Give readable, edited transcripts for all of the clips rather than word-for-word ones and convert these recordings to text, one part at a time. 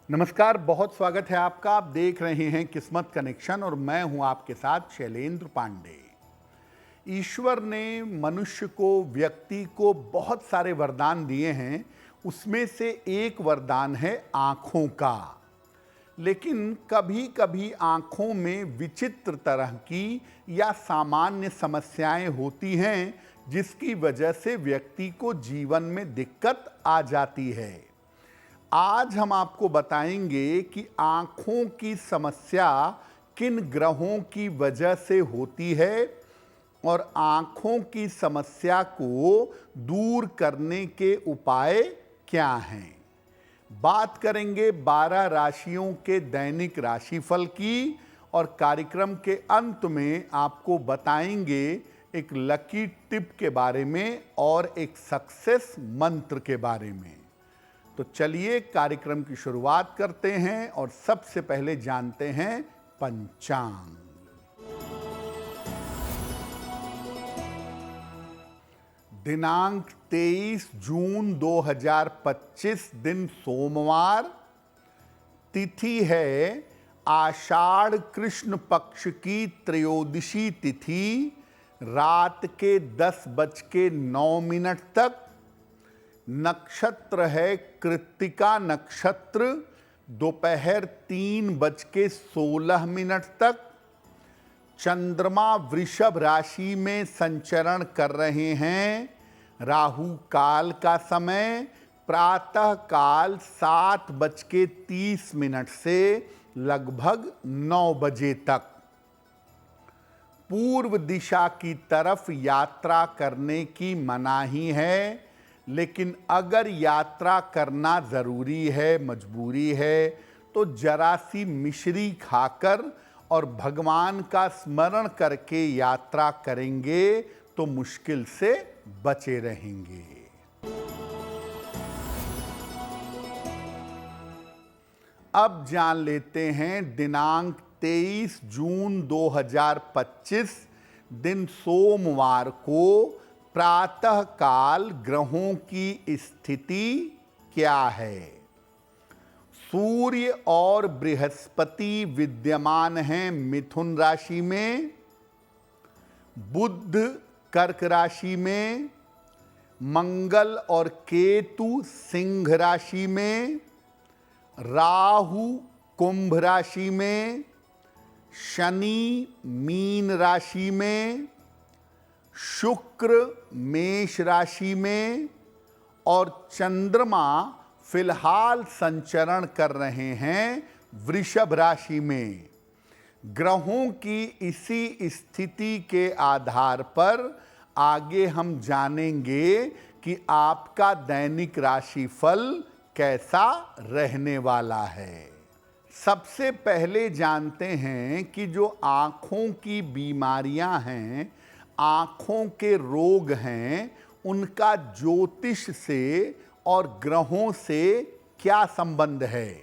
नमस्कार, बहुत स्वागत है आपका। आप देख रहे हैं किस्मत कनेक्शन और मैं हूं आपके साथ शैलेंद्र पांडे। ईश्वर ने मनुष्य को, व्यक्ति को बहुत सारे वरदान दिए हैं। उसमें से एक वरदान है आँखों का। लेकिन कभी कभी आँखों में विचित्र तरह की या सामान्य समस्याएं होती हैं, जिसकी वजह से व्यक्ति को जीवन में दिक्कत आ जाती है। आज हम आपको बताएंगे कि आँखों की समस्या किन ग्रहों की वजह से होती है और आँखों की समस्या को दूर करने के उपाय क्या हैं। बात करेंगे 12 राशियों के दैनिक राशिफल की और कार्यक्रम के अंत में आपको बताएंगे एक लकी टिप के बारे में और एक सक्सेस मंत्र के बारे में। तो चलिए कार्यक्रम की शुरुआत करते हैं और सबसे पहले जानते हैं पंचांग। दिनांक 23 जून 2025 दिन सोमवार। तिथि है आषाढ़ कृष्ण पक्ष की त्रयोदशी तिथि, रात के 10:09 तक। नक्षत्र है कृत्तिका नक्षत्र, दोपहर 3:16 तक। चंद्रमा वृषभ राशि में संचरण कर रहे हैं। राहु काल का समय प्रातः काल 7:30 से लगभग 9 बजे तक। पूर्व दिशा की तरफ यात्रा करने की मनाही है, लेकिन अगर यात्रा करना ज़रूरी है, मजबूरी है, तो जरा सी मिश्री खाकर और भगवान का स्मरण करके यात्रा करेंगे तो मुश्किल से बचे रहेंगे। अब जान लेते हैं दिनांक 23 जून 2025 दिन सोमवार को प्रातः काल ग्रहों की स्थिति क्या है। सूर्य और बृहस्पति विद्यमान हैं मिथुन राशि में, बुध कर्क राशि में, मंगल और केतु सिंह राशि में, राहु कुंभ राशि में, शनि मीन राशि में, शुक्र मेष राशि में और चंद्रमा फिलहाल संचरण कर रहे हैं वृषभ राशि में। ग्रहों की इसी स्थिति के आधार पर आगे हम जानेंगे कि आपका दैनिक राशिफल कैसा रहने वाला है। सबसे पहले जानते हैं कि जो आँखों की बीमारियां हैं, आँखों के रोग हैं, उनका ज्योतिष से और ग्रहों से क्या संबंध है।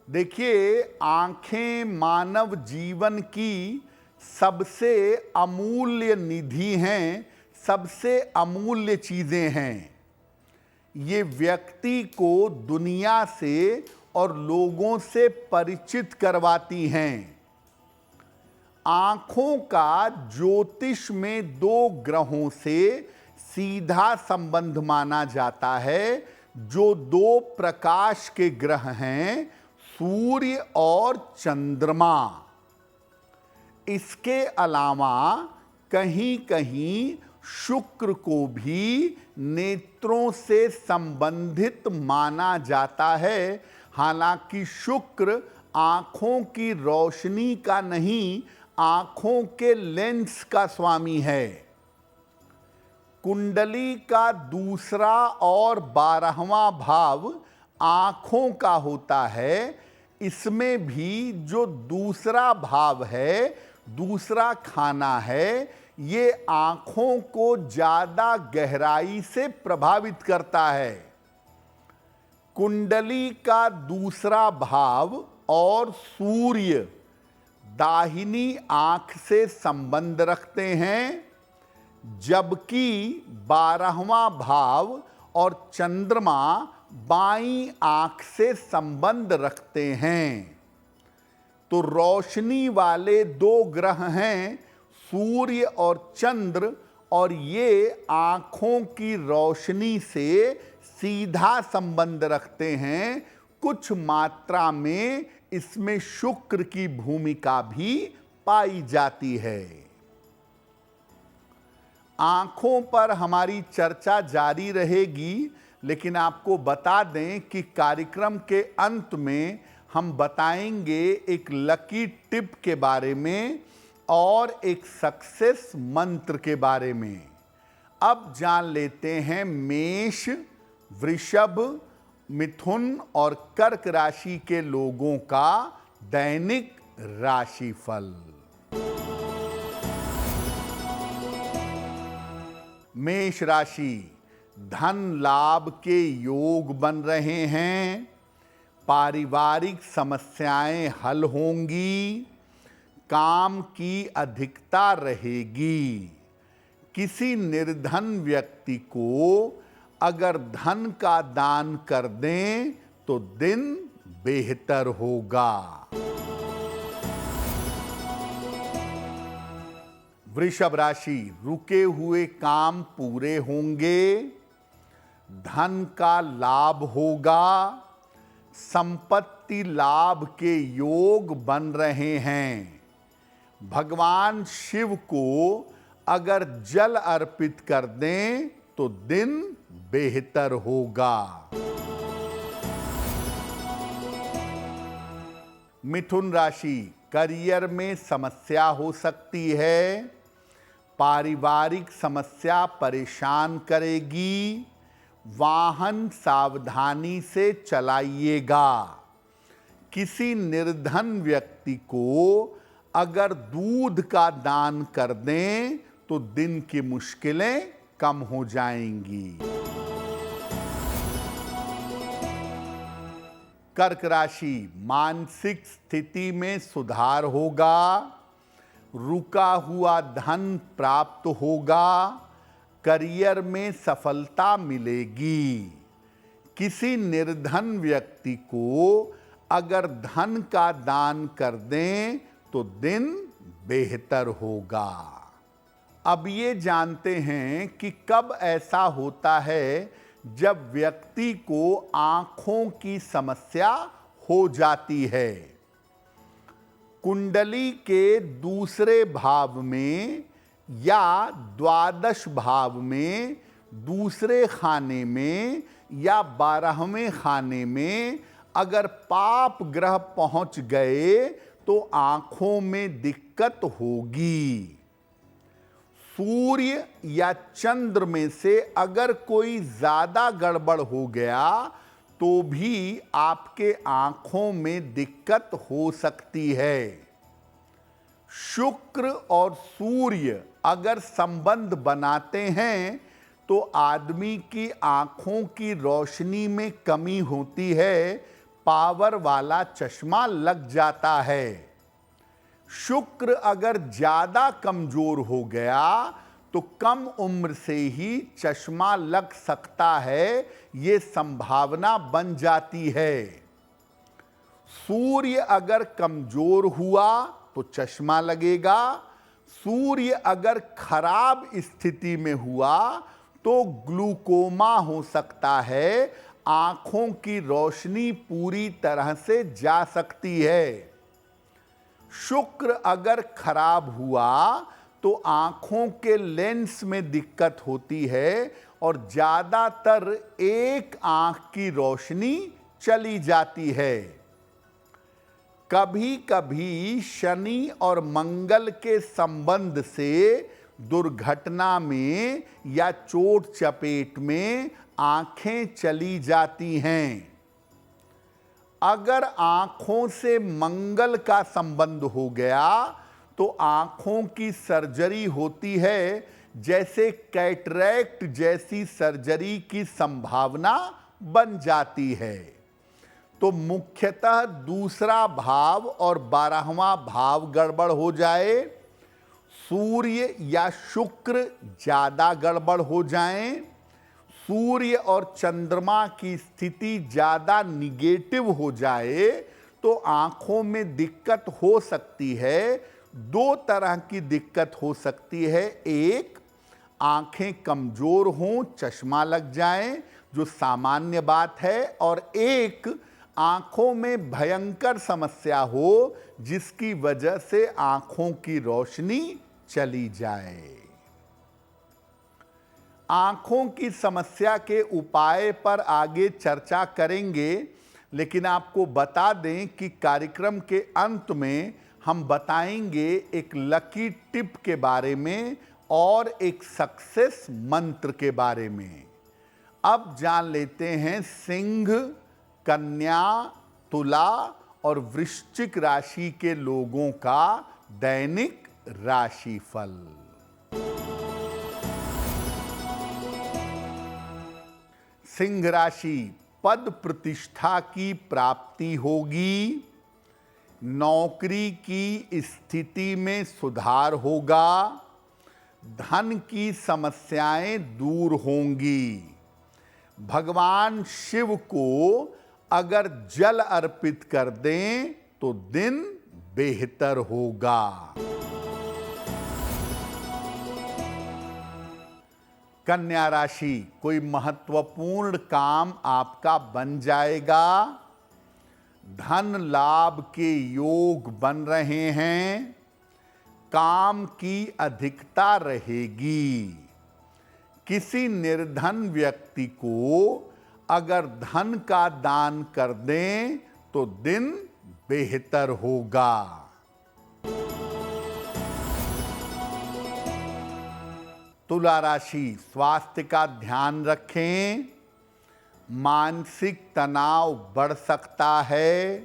देखिए, आँखें मानव जीवन की सबसे अमूल्य निधि हैं, सबसे अमूल्य चीज़ें हैं। ये व्यक्ति को दुनिया से और लोगों से परिचित करवाती हैं। आँखों का ज्योतिष में 2 ग्रहों से सीधा संबंध माना जाता है, जो 2 प्रकाश के ग्रह हैं, सूर्य और चंद्रमा। इसके अलावा कहीं कहीं शुक्र को भी नेत्रों से संबंधित माना जाता है। हालांकि शुक्र आँखों की रोशनी का नहीं, आँखों के लेंस का स्वामी है। कुंडली का दूसरा और 12वां भाव आँखों का होता है। इसमें भी जो दूसरा भाव है, दूसरा खाना है, ये आँखों को ज़्यादा गहराई से प्रभावित करता है। कुंडली का दूसरा भाव और सूर्य दाहिनी आँख से संबंध रखते हैं, जबकि 12वां भाव और चंद्रमा बाईं आंख से संबंध रखते हैं। तो रोशनी वाले दो ग्रह हैं, सूर्य और चंद्र, और ये आंखों की रोशनी से सीधा संबंध रखते हैं। कुछ मात्रा में इसमें शुक्र की भूमिका भी पाई जाती है। आंखों पर हमारी चर्चा जारी रहेगी, लेकिन आपको बता दें कि कार्यक्रम के अंत में हम बताएंगे एक लकी टिप के बारे में और एक सक्सेस मंत्र के बारे में। अब जान लेते हैं मेष, वृषभ, मिथुन और कर्क राशि के लोगों का दैनिक राशिफल। मेष राशि, धन लाभ के योग बन रहे हैं। पारिवारिक समस्याएं हल होंगी। काम की अधिकता रहेगी। किसी निर्धन व्यक्ति को अगर धन का दान कर दें तो दिन बेहतर होगा। वृषभ राशि, रुके हुए काम पूरे होंगे। धन का लाभ होगा। संपत्ति लाभ के योग बन रहे हैं। भगवान शिव को अगर जल अर्पित कर दें तो दिन बेहतर होगा। मिथुन राशि, करियर में समस्या हो सकती है। पारिवारिक समस्या परेशान करेगी। वाहन सावधानी से चलाइएगा। किसी निर्धन व्यक्ति को अगर दूध का दान कर दें तो दिन की मुश्किलें कम हो जाएंगी। कर्क राशि, मानसिक स्थिति में सुधार होगा। रुका हुआ धन प्राप्त होगा। करियर में सफलता मिलेगी। किसी निर्धन व्यक्ति को अगर धन का दान कर दें तो दिन बेहतर होगा। अब ये जानते हैं कि कब ऐसा होता है जब व्यक्ति को आंखों की समस्या हो जाती है। कुंडली के दूसरे भाव में या द्वादश भाव में, दूसरे खाने में या 12वें खाने में अगर पाप ग्रह पहुंच गए तो आंखों में दिक्कत होगी। सूर्य या चंद्र में से अगर कोई ज्यादा गड़बड़ हो गया तो भी आपके आंखों में दिक्कत हो सकती है। शुक्र और सूर्य अगर संबंध बनाते हैं तो आदमी की आंखों की रोशनी में कमी होती है। पावर वाला चश्मा लग जाता है। शुक्र अगर ज्यादा कमजोर हो गया तो कम उम्र से ही चश्मा लग सकता है। ये संभावना बन जाती है। सूर्य अगर कमजोर हुआ तो चश्मा लगेगा। सूर्य अगर खराब स्थिति में हुआ तो ग्लूकोमा हो सकता है। आंखों की रोशनी पूरी तरह से जा सकती है। शुक्र अगर खराब हुआ तो आंखों के लेंस में दिक्कत होती है और ज्यादातर एक आंख की रोशनी चली जाती है। कभी कभी शनि और मंगल के संबंध से दुर्घटना में या चोट चपेट में आंखें चली जाती हैं। अगर आंखों से मंगल का संबंध हो गया तो आंखों की सर्जरी होती है। जैसे कैटरैक्ट जैसी सर्जरी की संभावना बन जाती है। तो मुख्यतः दूसरा भाव और 12वां भाव गड़बड़ हो जाए, सूर्य या शुक्र ज्यादा गड़बड़ हो जाएं, सूर्य और चंद्रमा की स्थिति ज़्यादा निगेटिव हो जाए तो आंखों में दिक्कत हो सकती है। दो तरह की दिक्कत हो सकती है, एक आंखें कमजोर हों, चश्मा लग जाए, जो सामान्य बात है, और एक आंखों में भयंकर समस्या हो जिसकी वजह से आंखों की रोशनी चली जाए। आंखों की समस्या के उपाय पर आगे चर्चा करेंगे, लेकिन आपको बता दें कि कार्यक्रम के अंत में हम बताएंगे एक लकी टिप के बारे में और एक सक्सेस मंत्र के बारे में। अब जान लेते हैं सिंह, कन्या, तुला और वृश्चिक राशि के लोगों का दैनिक राशिफल। सिंह राशि, पद प्रतिष्ठा की प्राप्ति होगी, नौकरी की स्थिति में सुधार होगा, धन की समस्याएं दूर होंगी। भगवान शिव को अगर जल अर्पित कर दें तो दिन बेहतर होगा। कन्या राशि, कोई महत्वपूर्ण काम आपका बन जाएगा, धन लाभ के योग बन रहे हैं, काम की अधिकता रहेगी। किसी निर्धन व्यक्ति को अगर धन का दान कर दें तो दिन बेहतर होगा। तुला राशि, स्वास्थ्य का ध्यान रखें, मानसिक तनाव बढ़ सकता है,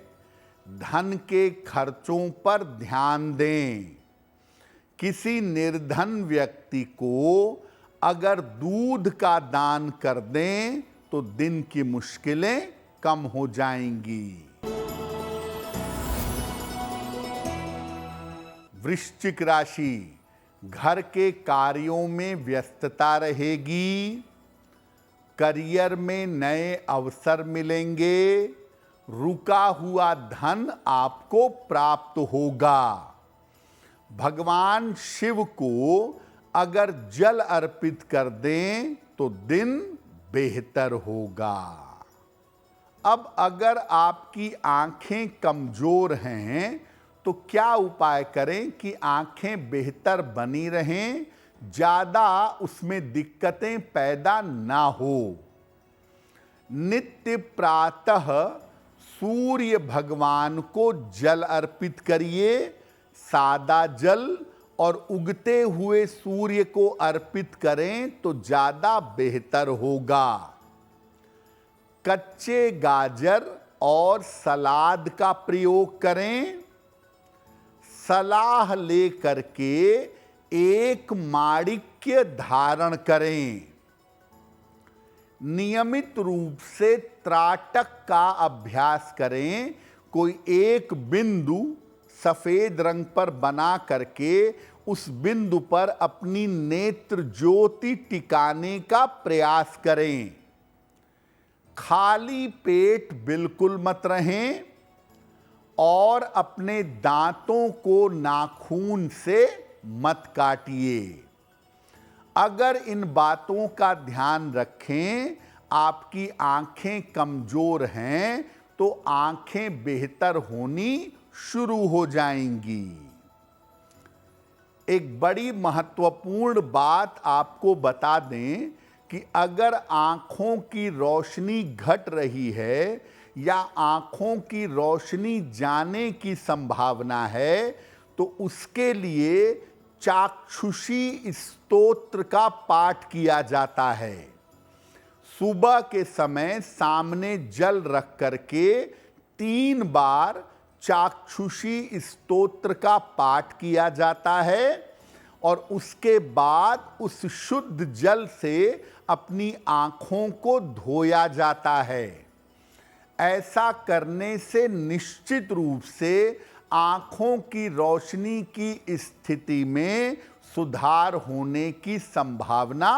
धन के खर्चों पर ध्यान दें। किसी निर्धन व्यक्ति को अगर दूध का दान कर दें तो दिन की मुश्किलें कम हो जाएंगी। वृश्चिक राशि, घर के कार्यों में व्यस्तता रहेगी, करियर में नए अवसर मिलेंगे, रुका हुआ धन आपको प्राप्त होगा। भगवान शिव को अगर जल अर्पित कर दें तो दिन बेहतर होगा। अब अगर आपकी आंखें कमजोर हैं तो क्या उपाय करें कि आंखें बेहतर बनी रहें, ज़्यादा उसमें दिक्कतें पैदा ना हो। नित्य प्रातः सूर्य भगवान को जल अर्पित करिए, सादा जल, और उगते हुए सूर्य को अर्पित करें तो ज़्यादा बेहतर होगा। कच्चे गाजर और सलाद का प्रयोग करें। सलाह लेकर के एक माणिक्य धारण करें। नियमित रूप से त्राटक का अभ्यास करें। कोई एक बिंदु सफेद रंग पर बना करके उस बिंदु पर अपनी नेत्र ज्योति टिकाने का प्रयास करें। खाली पेट बिल्कुल मत रहें और अपने दांतों को नाखून से मत काटिए। अगर इन बातों का ध्यान रखें, आपकी आंखें कमजोर हैं तो आंखें बेहतर होनी शुरू हो जाएंगी। एक बड़ी महत्वपूर्ण बात आपको बता दें कि अगर आंखों की रोशनी घट रही है या आंखों की रोशनी जाने की संभावना है तो उसके लिए चाक्षुषी स्तोत्र का पाठ किया जाता है। सुबह के समय सामने जल रख करके 3 बार चाक्षुषी स्तोत्र का पाठ किया जाता है और उसके बाद उस शुद्ध जल से अपनी आंखों को धोया जाता है। ऐसा करने से निश्चित रूप से आंखों की रोशनी की स्थिति में सुधार होने की संभावना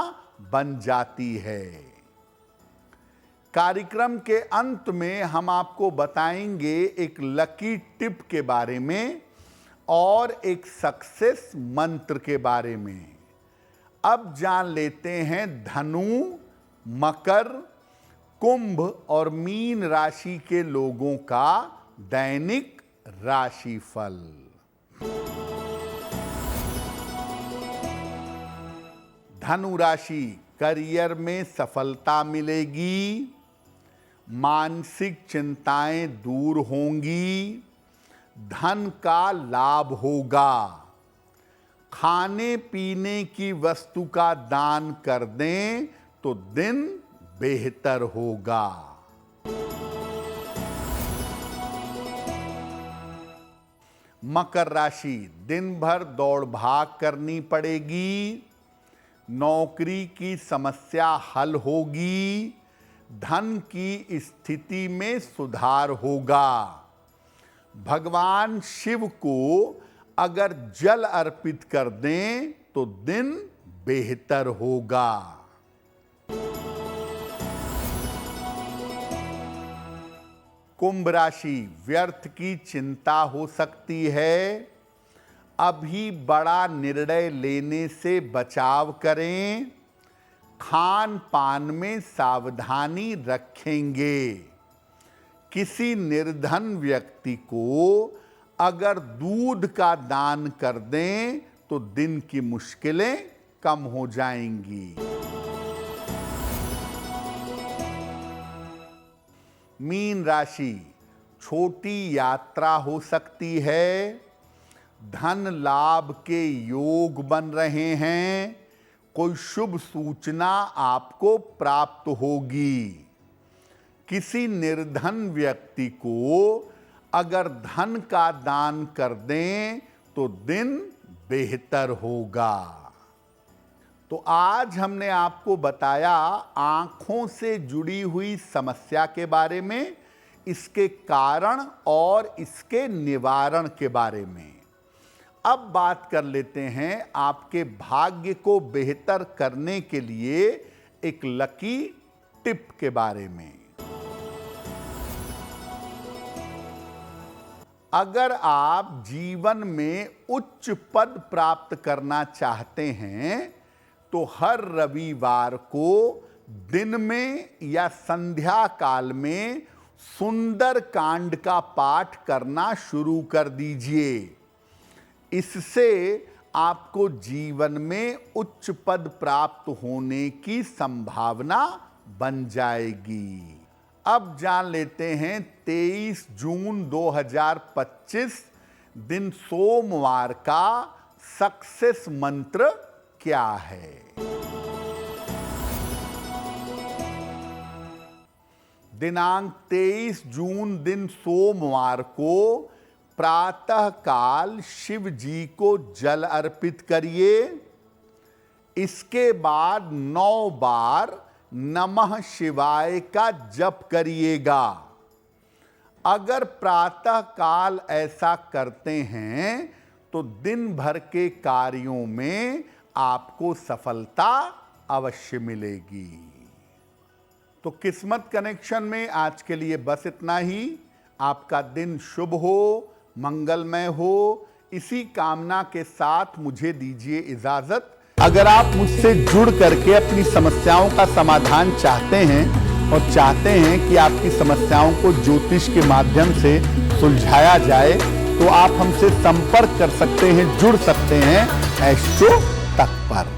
बन जाती है। कार्यक्रम के अंत में हम आपको बताएंगे एक लकी टिप के बारे में और एक सक्सेस मंत्र के बारे में। अब जान लेते हैं धनु, मकर, कुंभ और मीन राशि के लोगों का दैनिक राशिफल। धनु राशि, करियर में सफलता मिलेगी, मानसिक चिंताएं दूर होंगी, धन का लाभ होगा। खाने पीने की वस्तु का दान कर दें तो दिन बेहतर होगा। मकर राशि, दिन भर दौड़ भाग करनी पड़ेगी, नौकरी की समस्या हल होगी, धन की स्थिति में सुधार होगा। भगवान शिव को अगर जल अर्पित कर दें तो दिन बेहतर होगा। कुंभ राशि, व्यर्थ की चिंता हो सकती है, अभी बड़ा निर्णय लेने से बचाव करें, खान पान में सावधानी रखेंगे। किसी निर्धन व्यक्ति को अगर दूध का दान कर दें तो दिन की मुश्किलें कम हो जाएंगी। मीन राशि, छोटी यात्रा हो सकती है, धन लाभ के योग बन रहे हैं, कोई शुभ सूचना आपको प्राप्त होगी। किसी निर्धन व्यक्ति को अगर धन का दान कर दें तो दिन बेहतर होगा। तो आज हमने आपको बताया आंखों से जुड़ी हुई समस्या के बारे में, इसके कारण और इसके निवारण के बारे में। अब बात कर लेते हैं आपके भाग्य को बेहतर करने के लिए एक लकी टिप के बारे में। अगर आप जीवन में उच्च पद प्राप्त करना चाहते हैं तो हर रविवार को दिन में या संध्या काल में सुंदर कांड का पाठ करना शुरू कर दीजिए। इससे आपको जीवन में उच्च पद प्राप्त होने की संभावना बन जाएगी। अब जान लेते हैं 23 जून 2025 दिन सोमवार का सक्सेस मंत्र क्या है। दिनांक 23 जून दिन सोमवार को प्रातः काल शिव जी को जल अर्पित करिए। इसके बाद 9 बार नमः शिवाय का जप करिएगा। अगर प्रातः काल ऐसा करते हैं तो दिन भर के कार्यों में आपको सफलता अवश्य मिलेगी। तो किस्मत कनेक्शन में आज के लिए बस इतना ही। आपका दिन शुभ हो, मंगलमय हो, इसी कामना के साथ मुझे दीजिए इजाजत। अगर आप मुझसे जुड़ करके अपनी समस्याओं का समाधान चाहते हैं और चाहते हैं कि आपकी समस्याओं को ज्योतिष के माध्यम से सुलझाया जाए तो आप हमसे संपर्क कर सकते हैं, जुड़ सकते हैं एस्ट्रो तक पर।